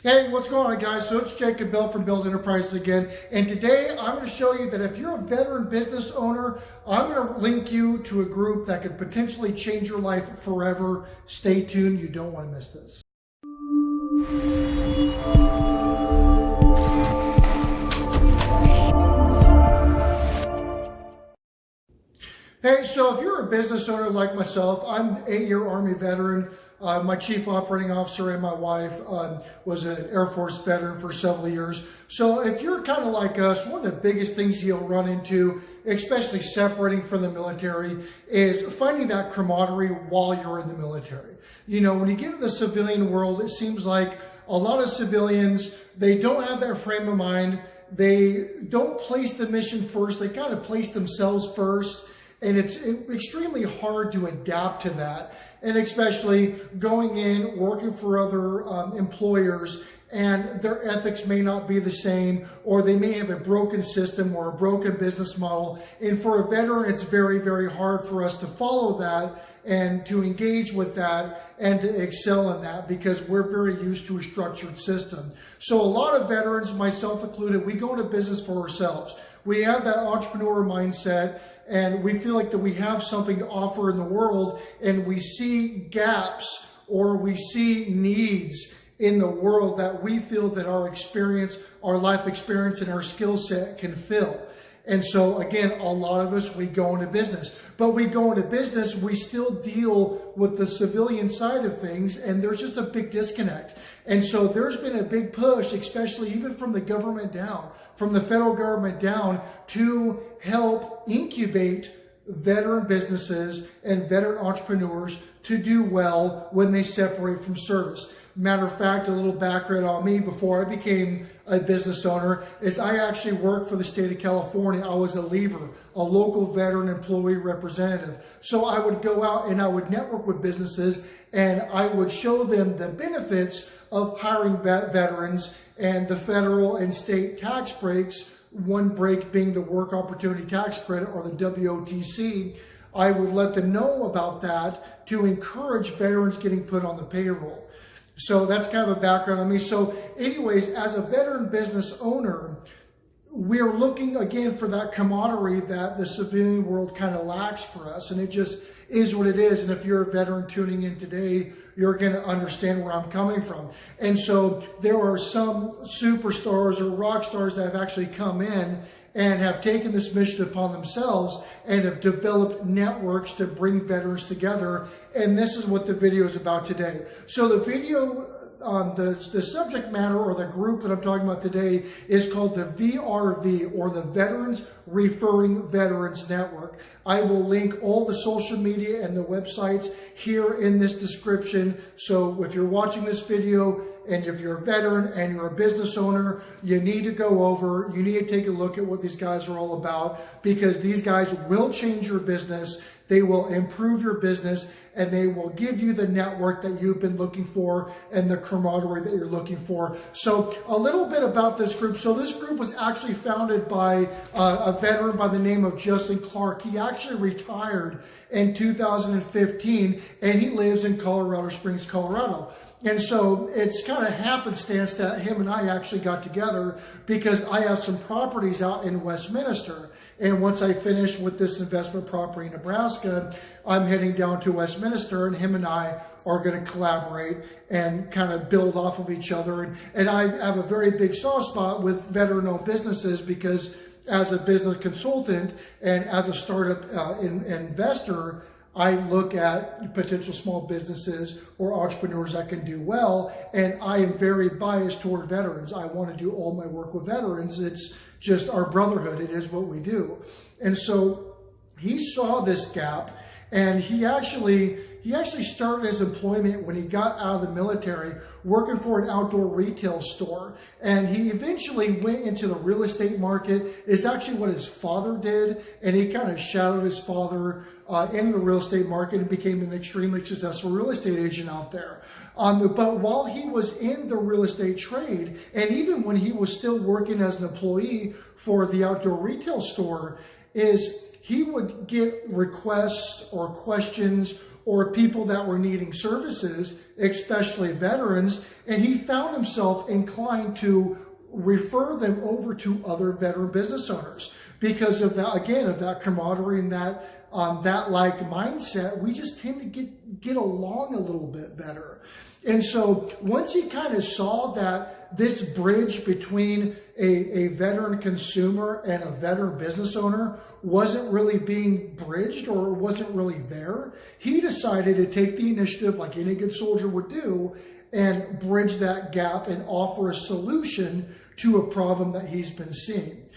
Hey, what's going on, guys? So it's Jacob Bill from Billett Enterprises again, and today I'm going to show you that if you're a veteran business owner, I'm going to link you to a group that could potentially change your life forever. Stay tuned, you don't want to miss this. Hey, so if you're a business owner like myself, I'm an 8-year Army veteran. My chief operating officer and my wife was an Air Force veteran for several years. So if you're kind of like us, one of the biggest things you'll run into, especially separating from the military, is finding that camaraderie while you're in the military. You know, when you get into the civilian world, it seems like a lot of civilians, they don't have that frame of mind. They don't place the mission first. They kind of place themselves first. And it's extremely hard to adapt to that. And especially going in, working for other employers, and their ethics may not be the same, or they may have a broken system or a broken business model. And for a veteran, it's very, very hard for us to follow that and to engage with that and to excel in that because we're very used to a structured system. So a lot of veterans, myself included, we go into business for ourselves. We have that entrepreneur mindset, and we feel like that we have something to offer in the world, and we see gaps or we see needs in the world that we feel that our experience, our life experience, and our skill set can fill. And so again, a lot of us, we go into business. But we go into business, we still deal with the civilian side of things, and there's just a big disconnect. And so there's been a big push, especially even from the government down, from the federal government down, to help incubate veteran businesses and veteran entrepreneurs to do well when they separate from service. Matter of fact, a little background on me before I became a business owner is I actually worked for the state of California. I was a leaver, a local veteran employee representative. So I would go out and I would network with businesses and I would show them the benefits of hiring veterans and the federal and state tax breaks, one break being the Work Opportunity Tax Credit or the WOTC. I would let them know about that to encourage veterans getting put on the payroll. So that's kind of a background on me. So anyways, as a veteran business owner, we're looking again for that camaraderie that the civilian world kind of lacks for us. And it just is what it is. And if you're a veteran tuning in today, you're going to understand where I'm coming from. And so there are some superstars or rock stars that have actually come in and have taken this mission upon themselves and have developed networks to bring veterans together. And this is what the video is about today. So the video, the subject matter or the group that I'm talking about today is called the VRV, or the Veterans Referring Veterans Network. I will link all the social media and the websites here in this description. So if you're watching this video and if you're a veteran and you're a business owner, you need to go over, you need to take a look at what these guys are all about, because these guys will change your business. They will improve your business, and they will give you the network that you've been looking for and the camaraderie that you're looking for. So a little bit about this group. So this group was actually founded by a veteran by the name of Justin Clark. He actually retired in 2015, and he lives in Colorado Springs, Colorado. And so it's kind of happenstance that him and I actually got together because I have some properties out in Westminster. And once I finish with this investment property in Nebraska, I'm heading down to Westminster, and him and I are going to collaborate and kind of build off of each other. And I have a very big soft spot with veteran-owned businesses because as a business consultant and as a startup investor, I look at potential small businesses or entrepreneurs that can do well, and I am very biased toward veterans. I want to do all my work with veterans. It's just our brotherhood. It is what we do. And so he saw this gap, and he actually started his employment when he got out of the military working for an outdoor retail store. And he eventually went into the real estate market. It's actually what his father did, and he kind of shadowed his father into the real estate market and became an extremely successful real estate agent out there. But while he was in the real estate trade, and even when he was still working as an employee for the outdoor retail store, he would get requests or questions or people that were needing services, especially veterans, and he found himself inclined to refer them over to other veteran business owners because of that, again, of that camaraderie and that like mindset. We just tend to get along a little bit better. And so once he kind of saw that this bridge between a veteran consumer and a veteran business owner wasn't really being bridged or wasn't really there, he decided to take the initiative, like any good soldier would do, and bridge that gap and offer a solution to a problem that he's been seeing.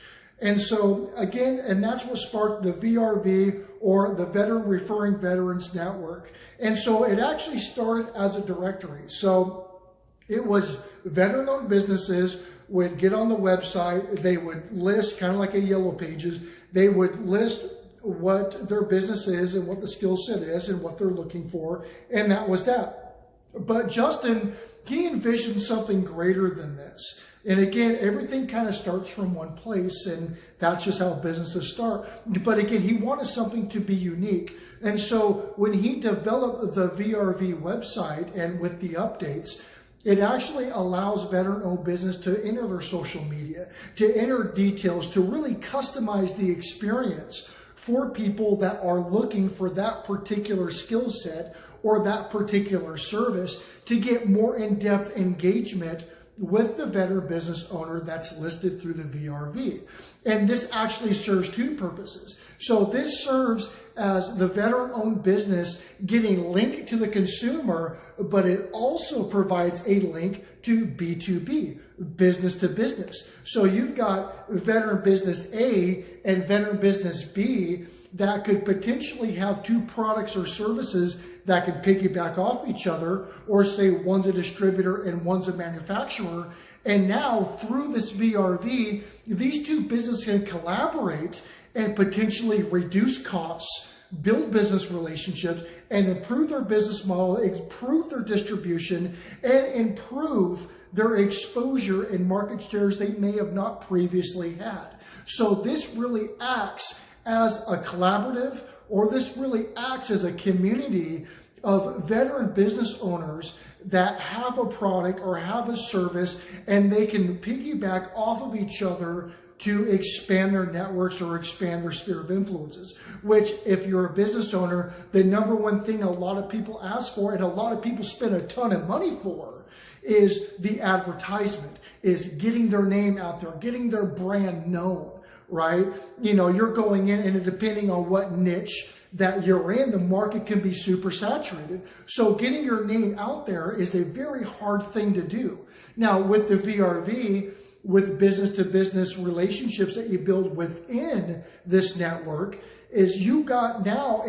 And so again, and that's what sparked the VRV, or the Veteran Referring Veterans Network. And so it actually started as a directory. So it was veteran-owned businesses would get on the website, they would list, kind of like a Yellow Pages, they would list what their business is and what the skill set is and what they're looking for, and that was that. But Justin, he envisioned something greater than this. And again, everything kind of starts from one place, and that's just how businesses start. But again, he wanted something to be unique. And so when he developed the VRV website and with the updates, it actually allows veteran-owned business to enter their social media, to enter details, to really customize the experience for people that are looking for that particular skill set or that particular service, to get more in-depth engagement with the veteran business owner that's listed through the VRV. And this actually serves two purposes. So this serves as the veteran-owned business getting linked to the consumer, but it also provides a link to B2B, business to business. So you've got veteran business A and veteran business B that could potentially have two products or services that can piggyback off each other, or say one's a distributor and one's a manufacturer. And now through this VRV, these two businesses can collaborate and potentially reduce costs, build business relationships, and improve their business model, improve their distribution, and improve their exposure and market shares they may have not previously had. So this really acts as a collaborative, or this really acts as a community of veteran business owners that have a product or have a service, and they can piggyback off of each other to expand their networks or expand their sphere of influences. Which, if you're a business owner, the number one thing a lot of people ask for, and a lot of people spend a ton of money for, is the advertisement, is getting their name out there, getting their brand known. Right? You know, you're going in, and depending on what niche that you're in, the market can be super saturated. So getting your name out there is a very hard thing to do. Now, with the VRV, with business to business relationships that you build within this network, is you got now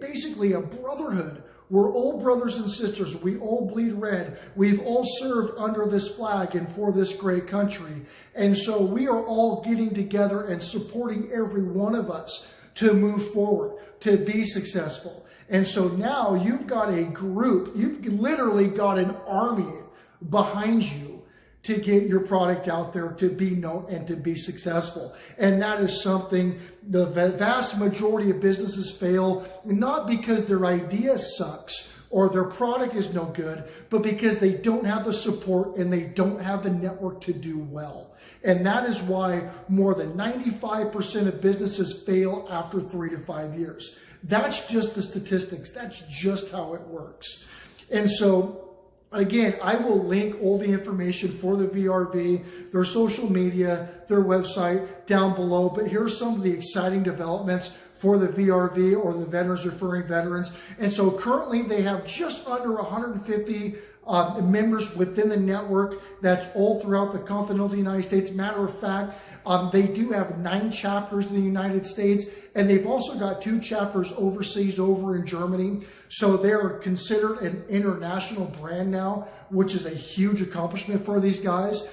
basically a brotherhood. We're all brothers and sisters. We all bleed red. We've all served under this flag and for this great country. And so we are all getting together and supporting every one of us to move forward, to be successful. And so now you've got a group, you've literally got an army behind you to get your product out there, to be known and to be successful. And that is something the vast majority of businesses fail, not because their idea sucks or their product is no good, but because they don't have the support and they don't have the network to do well. And that is why more than 95% of businesses fail after 3 to 5 years. That's just the statistics. That's just how it works. And so, again, I will link all the information for the VRV, their social media, their website down below. But here's some of the exciting developments for the VRV, or the Veterans Referring Veterans. And so currently they have just under 150 members within the network. That's all throughout the continental United States. Matter of fact, they do have 9 chapters in the United States, and they've also got 2 chapters overseas over in Germany. So they're considered an international brand now, which is a huge accomplishment for these guys.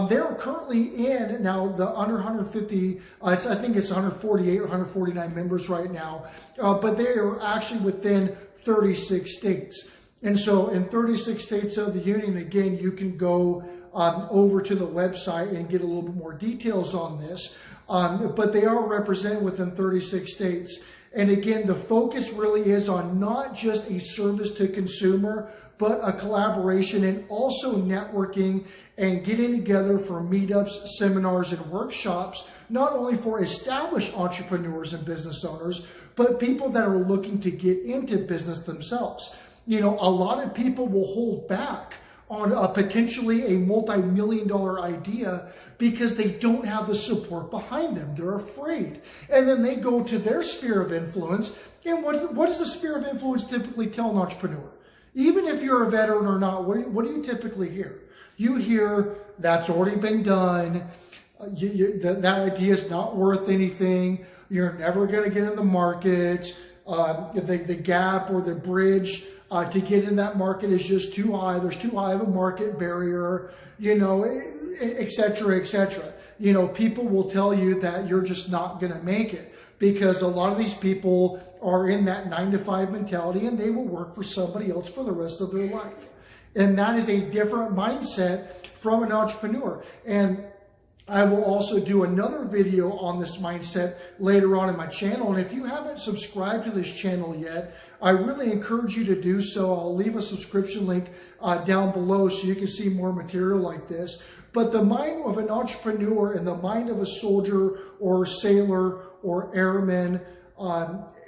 They're currently in now the under 150, I think it's 148 or 149 members right now, but they are actually within 36 states. And so in 36 states of the union, again, you can go over to the website and get a little bit more details on this. But they are represented within 36 states. And again, the focus really is on not just a service to consumer, but a collaboration and also networking and getting together for meetups, seminars, and workshops, not only for established entrepreneurs and business owners, but people that are looking to get into business themselves. You know, a lot of people will hold back on potentially a multi-million-dollar idea because they don't have the support behind them. They're afraid. And then they go to their sphere of influence. And what does the sphere of influence typically tell an entrepreneur? Even if you're a veteran or not, what do you typically hear? You hear, that's already been done. That idea is not worth anything. You're never going to get in the market. The gap or the bridge to get in that market is just too high. There's too high of a market barrier, you know, et cetera, et cetera. You know, people will tell you that you're just not going to make it because a lot of these people are in that 9-to-5 mentality and they will work for somebody else for the rest of their life. And that is a different mindset from an entrepreneur. And I will also do another video on this mindset later on in my channel. And if you haven't subscribed to this channel yet, I really encourage you to do so. I'll leave a subscription link down below so you can see more material like this. But the mind of an entrepreneur and the mind of a soldier or sailor or airman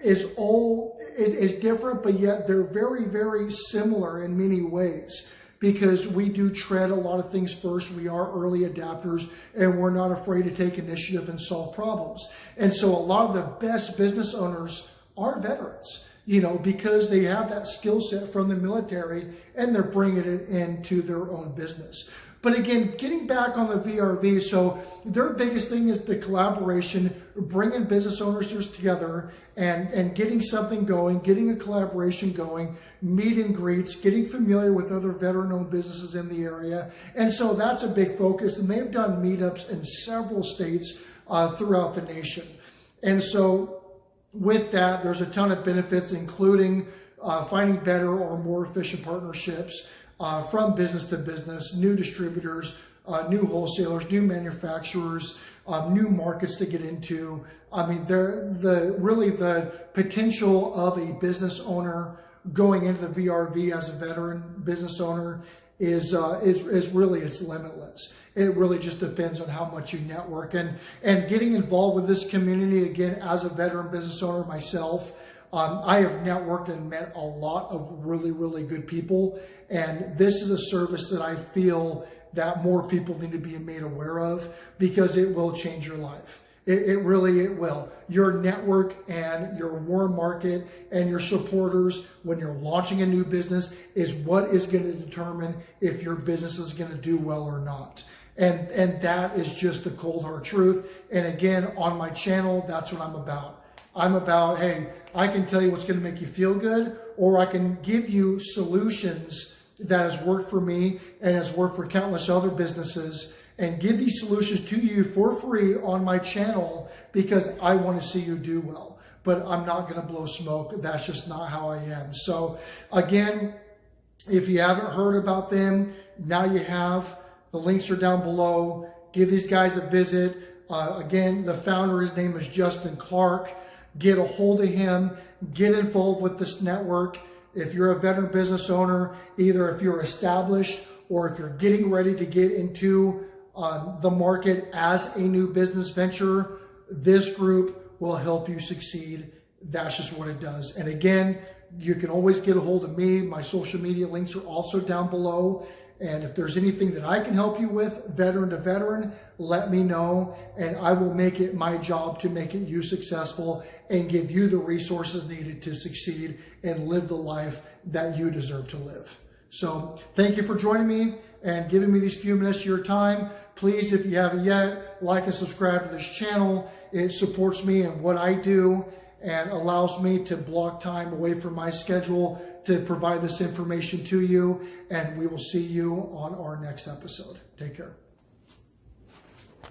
is different, but yet they're very, very similar in many ways. Because we do tread a lot of things first. We are early adapters and we're not afraid to take initiative and solve problems. And so a lot of the best business owners are veterans, you know, because they have that skill set from the military and they're bringing it into their own business. But again, getting back on the VRV, so their biggest thing is the collaboration, bringing business owners together and getting something going, getting a collaboration going, meet and greets, getting familiar with other veteran-owned businesses in the area. And so that's a big focus. And they've done meetups in several states throughout the nation. And so with that, there's a ton of benefits, including finding better or more efficient partnerships, from business to business, new distributors, new wholesalers, new manufacturers, new markets to get into. I mean, really the potential of a business owner going into the VRV as a veteran business owner is really, it's limitless. It really just depends on how much you network and getting involved with this community. Again, as a veteran business owner myself, I have networked and met a lot of really, really good people. And this is a service that I feel that more people need to be made aware of because it will change your life. It really will. Your network and your warm market and your supporters when you're launching a new business is what is going to determine if your business is going to do well or not. And that is just the cold hard truth. And again, on my channel, that's what I'm about. I'm about, hey, I can tell you what's going to make you feel good, or I can give you solutions that has worked for me and has worked for countless other businesses, and give these solutions to you for free on my channel because I want to see you do well. But I'm not going to blow smoke. That's just not how I am. So again, if you haven't heard about them, now you have. The links are down below. Give these guys a visit. Again, the founder, his name is Justin Clark. Get a hold of him. Get involved with this network. If you're a veteran business owner, either if you're established or if you're getting ready to get into the market as a new business venture, this group will help you succeed. That's just what it does. And again, you can always get a hold of me. My social media links are also down below. And if there's anything that I can help you with, veteran to veteran, let me know. And I will make it my job to make it you successful and give you the resources needed to succeed and live the life that you deserve to live. So thank you for joining me and giving me these few minutes of your time. Please, if you haven't yet, like and subscribe to this channel. It supports me in what I do and allows me to block time away from my schedule to provide this information to you. And we will see you on our next episode. Take care.